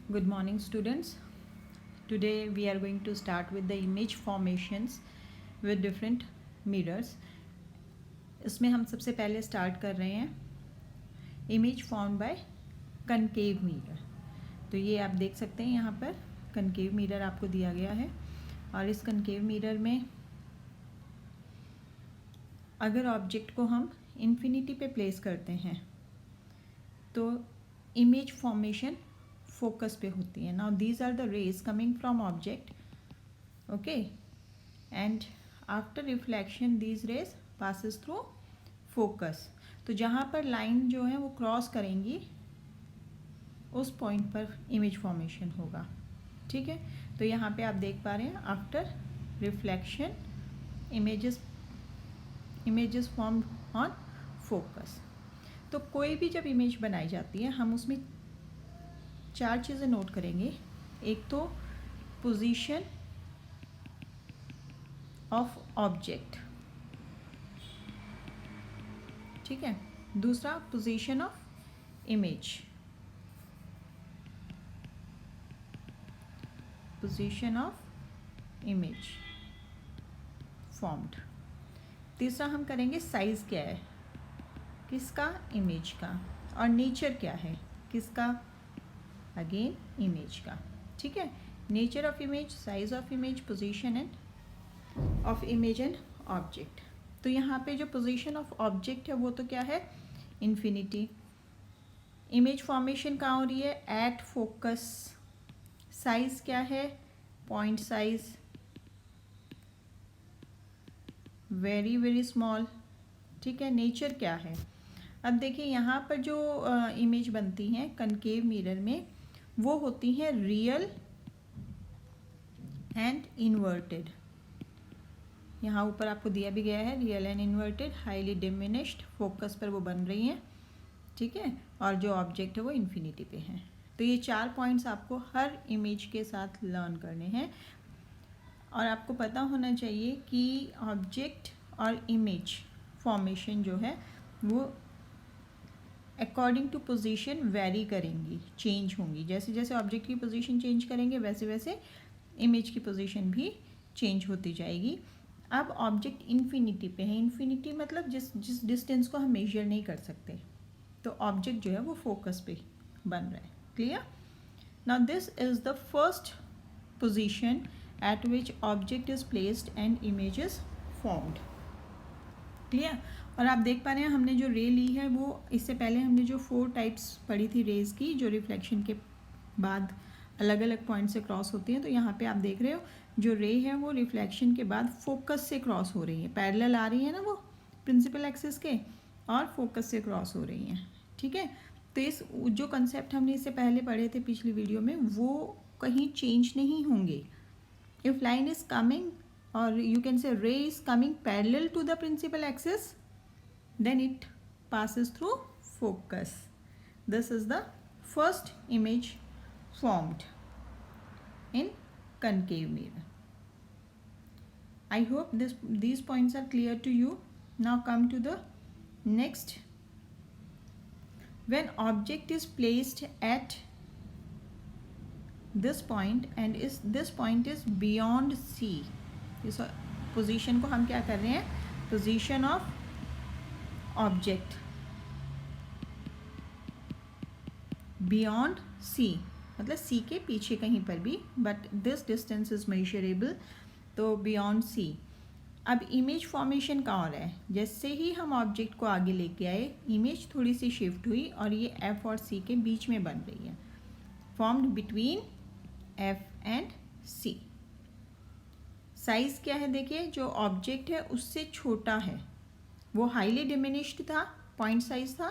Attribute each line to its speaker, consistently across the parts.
Speaker 1: Good morning, students. Today we are going to start with the image formations with different mirrors. इसमें हम सबसे पहले start कर रहे हैं image form by concave mirror. तो ये आप देख सकते हैं यहाँ पर कनकेव मिरर आपको दिया गया है और इस कनकेव मिरर में अगर ऑब्जेक्ट को हम इन्फिनिटी पे प्लेस करते हैं तो इमेज फॉर्मेशन फोकस पे होती है. Now these are the rays coming from object, okay, and after reflection these rays passes through focus. तो जहाँ पर लाइन जो है वो क्रॉस करेंगी उस पॉइंट पर इमेज फॉर्मेशन होगा. ठीक है, तो यहाँ पे आप देख पा रहे हैं after reflection images formed on focus. तो कोई भी जब इमेज बनाई जाती है हम उसमें चार चीज़ें नोट करेंगे. एक तो पोजीशन ऑफ ऑब्जेक्ट, ठीक है. दूसरा position of image, position of image formed. तीसरा हम करेंगे साइज क्या है किसका, इमेज का, और नेचर क्या है किसका, अगेन इमेज का. ठीक है, nature of image, size of image, position end of image and object. तो यहाँ पे जो पोजीशन ऑफ ऑब्जेक्ट है वो तो क्या है, इन्फिनिटी. इमेज फॉर्मेशन कहाँ हो रही है, एट फोकस. साइज क्या है, point size, very very small. ठीक है, नेचर क्या है. अब देखिए यहाँ पर जो इमेज बनती हैं कनकेव मिरर में वो होती हैं रियल एंड इन्वर्टेड. यहाँ ऊपर आपको दिया भी गया है real and inverted, highly diminished, focus पर वो बन रही हैं. ठीक है, और जो ऑब्जेक्ट है वो इन्फिनिटी पे है. तो ये चार पॉइंट्स आपको हर इमेज के साथ लर्न करने हैं और आपको पता होना चाहिए कि ऑब्जेक्ट और इमेज फॉर्मेशन जो है वो अकॉर्डिंग टू पोजीशन वेरी करेंगी, चेंज होंगी. जैसे जैसे ऑब्जेक्ट की पोजीशन चेंज करेंगे वैसे वैसे इमेज की पोजीशन भी चेंज होती जाएगी. अब ऑब्जेक्ट इन्फिनिटी पे है. इन्फिनिटी मतलब जिस डिस्टेंस को हम मेजर नहीं कर सकते, तो ऑब्जेक्ट जो है वो फोकस पे बन रहा है. Clear. Now this is the first position eight which object is placed and image is formed. Clear. और आप देख पा रहे हैं हमने जो रे ली है वो, इससे पहले हमने जो 4 टाइप्स पढ़ी थी रेज की जो रिफ्लेक्शन के बाद अलग अलग पॉइंट से क्रॉस होती हैं. तो यहाँ पे आप देख रहे हो जो रे है वो रिफ्लेक्शन के बाद फोकस से क्रॉस हो रही है, पैरेलल आ रही है ना वो प्रिंसिपल एक्सिस के, और फोकस से क्रॉस हो रही हैं. ठीक है, तो इस जो कंसेप्ट हमने इससे पहले पढ़े थे पिछली वीडियो में वो कहीं चेंज नहीं होंगे. If line is coming or you can say ray is coming parallel to the principal axis, then it passes through focus. This is the first image formed in concave mirror. I hope these points are clear to you. Now come to the next. When object is placed at this point and this point is beyond C, इस position को हम क्या कर रहे हैं, position of object beyond C, मतलब सी के पीछे कहीं पर भी, but this distance is measurable, तो बियॉन्ड सी. अब इमेज फॉर्मेशन कहाँ हो रहा है, जैसे ही हम ऑब्जेक्ट को आगे लेके आए इमेज थोड़ी सी शिफ्ट हुई और ये एफ और सी के बीच में बन रही है, formed between F and C. Size क्या है, देखिए जो ऑब्जेक्ट है उससे छोटा है, वो हाईली डिमिनिश्ड था, पॉइंट साइज था,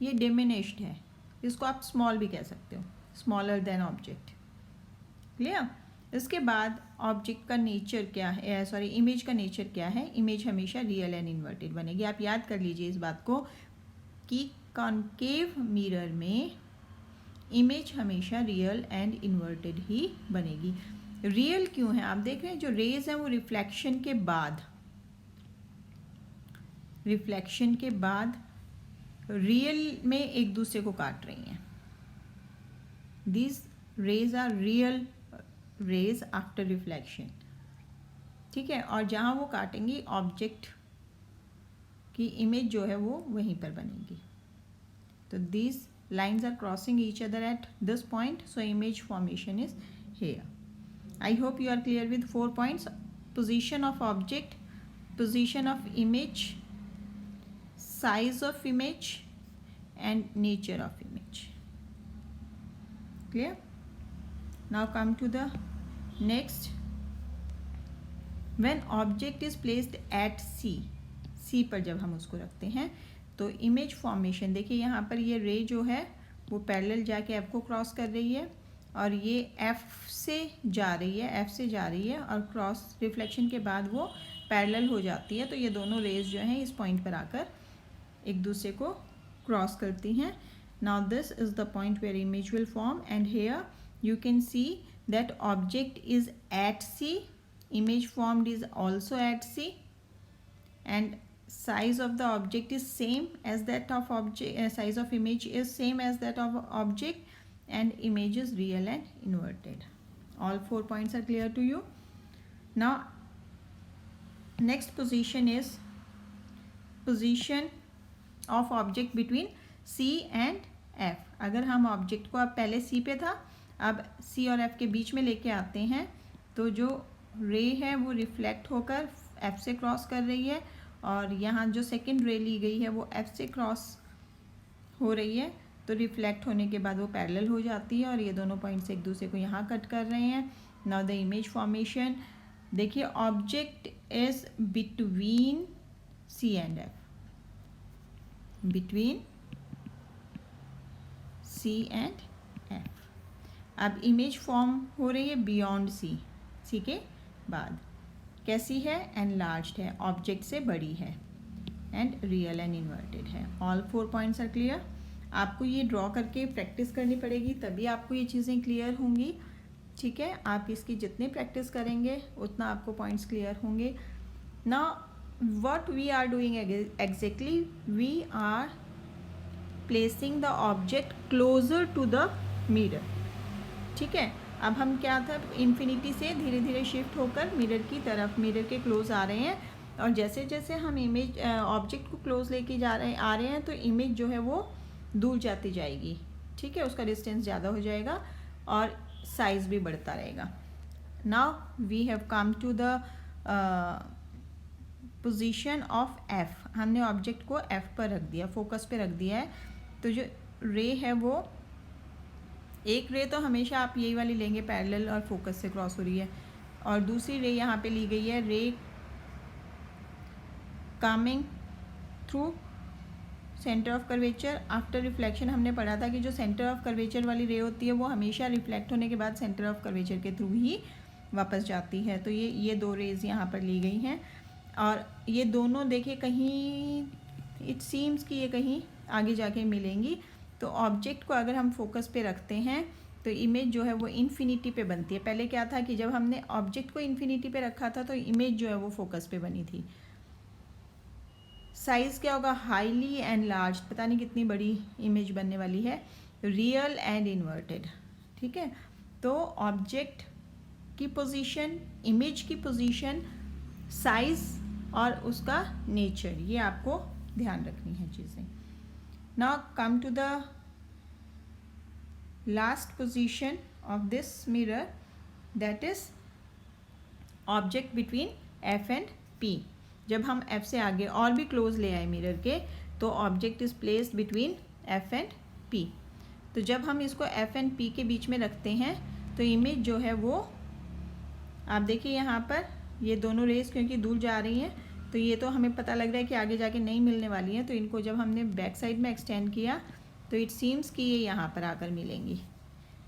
Speaker 1: ये डिमिनिश्ड है, इसको आप स्मॉल भी कह सकते हो, स्मॉलर देन ऑब्जेक्ट. क्लियर. इसके बाद ऑब्जेक्ट का नेचर क्या है, सॉरी इमेज का नेचर क्या है, इमेज हमेशा रियल एंड इन्वर्टेड बनेगी. आप याद कर लीजिए इस बात को कि कॉन्केव मिरर में इमेज हमेशा रियल एंड इन्वर्टेड ही बनेगी. रियल क्यों है, आप देख रहे हैं जो रेज हैं वो रिफ्लेक्शन के बाद रियल में एक दूसरे को काट रही हैं. These rays are real rays after reflection, ठीक है। और जहाँ वो काटेंगी ऑब्जेक्ट की इमेज जो है वो वहीं पर बनेगी। तो these lines are crossing each other at this point, so image formation is here. I hope you are clear with 4 points: position of object, position of image, size of image, and nature of image. Clear? Now come to the next. When object is placed at C पर जब हम उसको रखते हैं तो image formation देखिए, यहाँ पर ये रे जो है वो पैरेलल जाके एफ को क्रॉस कर रही है और ये एफ से जा रही है और क्रॉस रिफ्लेक्शन के बाद वो पैरेलल हो जाती है। तो ये दोनों रेज जो हैं इस पॉइंट पर आकर एक दूसरे को क्रॉस करती हैं। Now this is the point where image will form and here you can see that object is at C, image formed is also at C, and size of the object is same as that of object, size of image is same as that of object, and image is real and inverted. All 4 points are clear to you. Now next position is position of object between C and F. अगर हम object को अब पहले C पे था, अब C और F के बीच में लेके आते हैं तो जो रे है वो रिफ्लेक्ट होकर F से क्रॉस कर रही है और यहाँ जो सेकंड रे ली गई है वो F से क्रॉस हो रही है। तो रिफ्लेक्ट होने के बाद वो पैरेलल हो जाती है और ये दोनों पॉइंट्स एक दूसरे को यहाँ कट कर रहे हैं। नाउ द इमेज फॉर्मेशन देखिए, object is between C and F, between C and F। अब इमेज फॉर्म हो रही है बियॉन्ड C के बाद। कैसी है? एनलार्ज्ड है, ऑब्जेक्ट से बड़ी है, एंड रियल एंड इन्वर्टेड है। All 4 points are clear. आपको ये ड्रॉ करके प्रैक्टिस करनी पड़ेगी, तभी आपको ये चीज़ें क्लियर होंगी, ठीक है। आप इसकी जितनी प्रैक्टिस करेंगे उतना आपको पॉइंट्स क्लियर होंगे। Now what we are doing exactly, we are placing the object closer to the mirror, ठीक है। अब हम क्या था, इन्फिनिटी से धीरे धीरे शिफ्ट होकर मिरर की तरफ, मिरर के क्लोज आ रहे हैं और जैसे जैसे हम इमेज ऑब्जेक्ट को क्लोज लेके आ रहे हैं तो इमेज जो है वो दूर जाती जाएगी, ठीक है। उसका डिस्टेंस ज़्यादा हो जाएगा और साइज़ भी बढ़ता रहेगा। Now we have come to the position of F. हमने ऑब्जेक्ट को एफ पर रख दिया, फोकस पे रख दिया है। तो जो रे है वो, एक रे तो हमेशा आप यही वाली लेंगे पैरेलल और फोकस से क्रॉस हो रही है, और दूसरी रे यहाँ पे ली गई है ray coming through centre of curvature after reflection. हमने पढ़ा था कि जो सेंटर ऑफ कर्वेचर वाली रे होती है वो हमेशा रिफ्लेक्ट होने के बाद सेंटर ऑफ कर्वेचर के थ्रू ही वापस जाती है। तो ये 2 रेज यहाँ पर ली गई हैं और ये दोनों देखिए कहीं इट सीम्स कि ये कहीं आगे जाके मिलेंगी। तो ऑब्जेक्ट को अगर हम फोकस पे रखते हैं तो इमेज जो है वो इन्फिनिटी पे बनती है। पहले क्या था कि जब हमने ऑब्जेक्ट को इन्फिनिटी पे रखा था तो इमेज जो है वो फोकस पे बनी थी। साइज़ क्या होगा? हाईली एनलार्ज्ड, पता नहीं कितनी बड़ी इमेज बनने वाली है, रियल एंड इन्वर्टेड, ठीक है। तो ऑब्जेक्ट की पोजीशन, इमेज की पोजीशन, साइज़ और उसका नेचर, ये आपको ध्यान रखनी है चीज़ें। Now come to the last position of this mirror, that is object between F and P. जब हम F से आगे और भी क्लोज ले आए मिरर के तो object is placed between F and P। तो जब हम इसको F एंड P के बीच में रखते हैं तो इमेज जो है वो, आप देखिए यहाँ पर ये दोनों रेस क्योंकि दूर जा रही हैं तो ये तो हमें पता लग रहा है कि आगे जाके नहीं मिलने वाली हैं। तो इनको जब हमने बैक साइड में एक्सटेंड किया तो इट सीम्स कि ये यहाँ पर आकर मिलेंगी,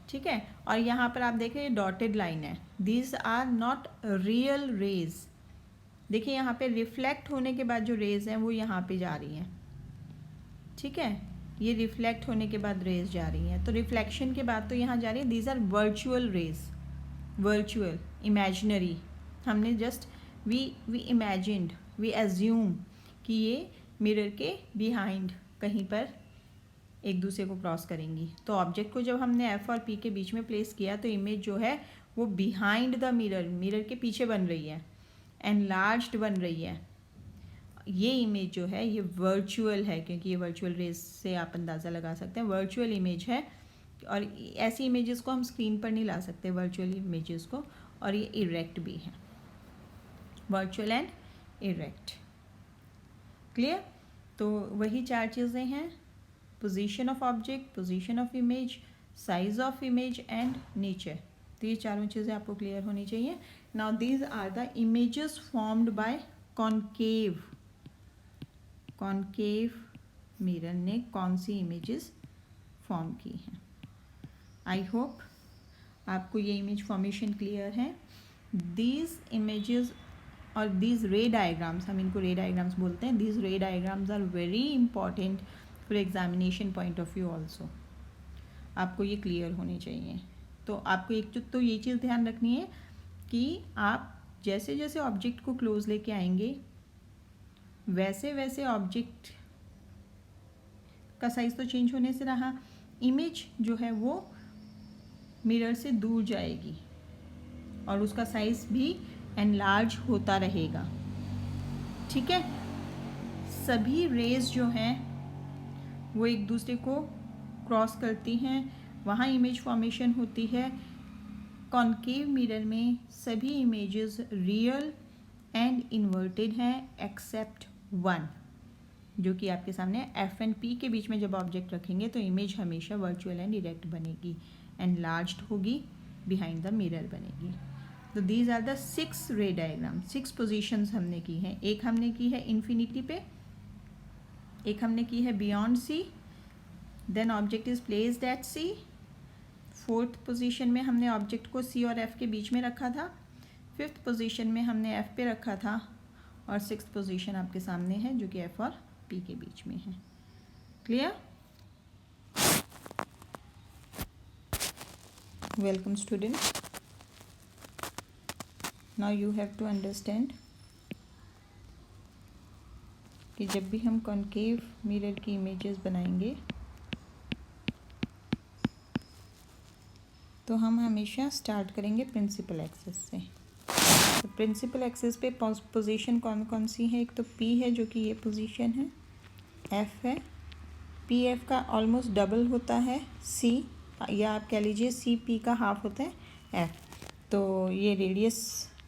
Speaker 1: ठीक है। और यहाँ पर आप देखें डॉटेड लाइन है, these are not real rays. देखिए यहाँ पे रिफ्लेक्ट होने के बाद जो रेज हैं वो यहाँ पे जा रही हैं, ठीक है। ये रिफ्लेक्ट होने के बाद रेज जा रही हैं, तो रिफ्लेक्शन के बाद तो यहाँ जा रही है। These are virtual rays, virtual, imaginary. हमने just we imagined, we assume कि ये मिरर के बिहाइंड कहीं पर एक दूसरे को क्रॉस करेंगी। तो ऑब्जेक्ट को जब हमने एफ और पी के बीच में प्लेस किया तो इमेज जो है वो बिहाइंड द मिरर, मिरर के पीछे बन रही है, एनलार्ज्ड बन रही है। ये इमेज जो है ये वर्चुअल है, क्योंकि ये वर्चुअल रेज से आप अंदाज़ा लगा सकते हैं, वर्चुअल इमेज है। और ऐसी इमेजेस को हम स्क्रीन पर नहीं ला सकते, वर्चुअल इमेजेस को। और ये इरेक्ट भी है, वर्चुअल एंड इरेक्ट। क्लियर? तो वही 4 चीज़ें हैं, position of object, position of image, size of image and nature. तो ये चारों चीज़ें आपको क्लियर होनी चाहिए। Now these are the images formed by concave. Concave mirror ने कौन सी इमेजेस फॉर्म की हैं? आई होप आपको ये इमेज फॉर्मेशन क्लियर है। दीज इमेजेस और दीज रे डायग्राम्स, हम इनको रे डायग्राम्स बोलते हैं, these ray diagrams are very important for examination point of view also. आपको ये क्लियर होने चाहिए। तो आपको एक तो ये चीज़ ध्यान रखनी है कि आप जैसे जैसे ऑब्जेक्ट को क्लोज लेके आएंगे वैसे वैसे ऑब्जेक्ट का साइज तो चेंज होने से रहा, इमेज जो है वो मिरर से दूर जाएगी और उसका साइज भी एनलार्ज होता रहेगा। ठीक है? सभी रेज जो हैं वो एक दूसरे को क्रॉस करती हैं, वहाँ इमेज फॉर्मेशन होती है। कॉनकेव मिरर में सभी इमेजेस रियल एंड इन्वर्टेड हैं एक्सेप्ट वन, जो कि आपके सामने एफ एंड पी के बीच में जब ऑब्जेक्ट रखेंगे तो इमेज हमेशा वर्चुअल एंड इरेक्ट बनेगी, एनलार्ज्ड होगी, बिहाइंड द मिरर बनेगी। तो दीज आर द 6 रे डायग्राम, 6 पोजीशंस हमने की हैं। एक हमने की है इन्फिनिटी पे, एक हमने की है beyond C, then object is placed at C. 4th position में हमने ऑब्जेक्ट को सी और एफ के बीच में रखा था। 5th पोजीशन में हमने एफ पे रखा था और 6th पोजीशन आपके सामने है जो कि एफ और पी के बीच में है। Clear? Welcome student. Now you have to understand कि जब भी हम कॉनकेव मिरर की इमेजेस बनाएंगे तो हम हमेशा स्टार्ट करेंगे प्रिंसिपल एक्सिस से। तो प्रिंसिपल एक्सिस पे पोजीशन कौन कौन सी है? एक तो पी है जो कि ये पोजीशन है, एफ है, पी एफ का ऑलमोस्ट डबल होता है सी, या आप कह लीजिए सी पी का हाफ होता है एफ। तो ये रेडियस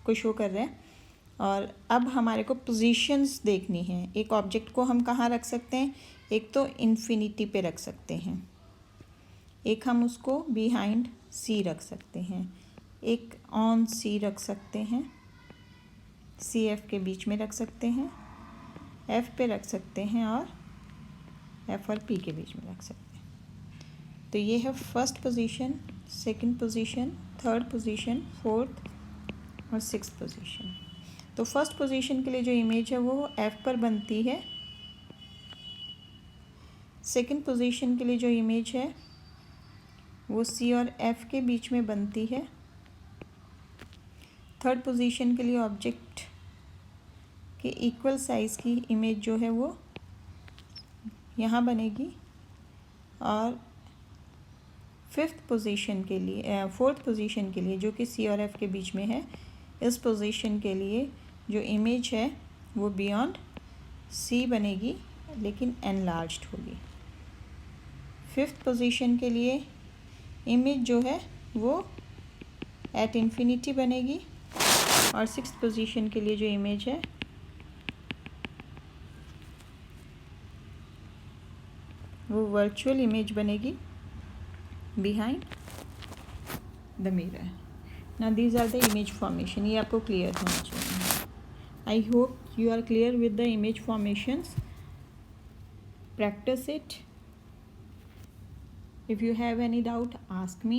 Speaker 1: को शो कर रहा है। और अब हमारे को पोजीशंस देखनी है। एक ऑब्जेक्ट को हम कहाँ रख सकते हैं? एक तो इन्फिनिटी पे रख सकते हैं, एक हम उसको बिहाइंड सी रख सकते हैं, एक ऑन सी रख सकते हैं, सी एफ के बीच में रख सकते हैं, एफ पे रख सकते हैं और एफ और पी के बीच में रख सकते हैं। तो ये है first position, second position, third position, 4th और 6th पोजीशन। तो फर्स्ट पोजीशन के लिए जो इमेज है वो एफ पर बनती है। सेकंड पोजीशन के लिए जो इमेज है वो सी और एफ के बीच में बनती है। थर्ड पोजीशन के लिए ऑब्जेक्ट के इक्वल साइज़ की इमेज जो है वो यहाँ बनेगी। और 5th पोजीशन के लिए, 4th पोजीशन के लिए जो कि सी और एफ के बीच में है, इस पोजीशन के लिए जो इमेज है वो बियॉन्ड सी बनेगी लेकिन एनलार्ज्ड होगी। 5th पोजीशन के लिए इमेज जो है वो एट इन्फिनिटी बनेगी और 6th पोजीशन के लिए जो इमेज है वो वर्चुअल इमेज बनेगी बिहाइंड द मिरर। ना these are the image formation. ये आपको क्लियर होना चाहिए। I hope you are clear with the image formations. Practice it. If you have any doubt, ask me.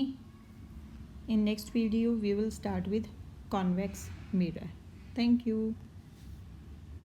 Speaker 1: In next video, we will start with convex mirror. Thank you.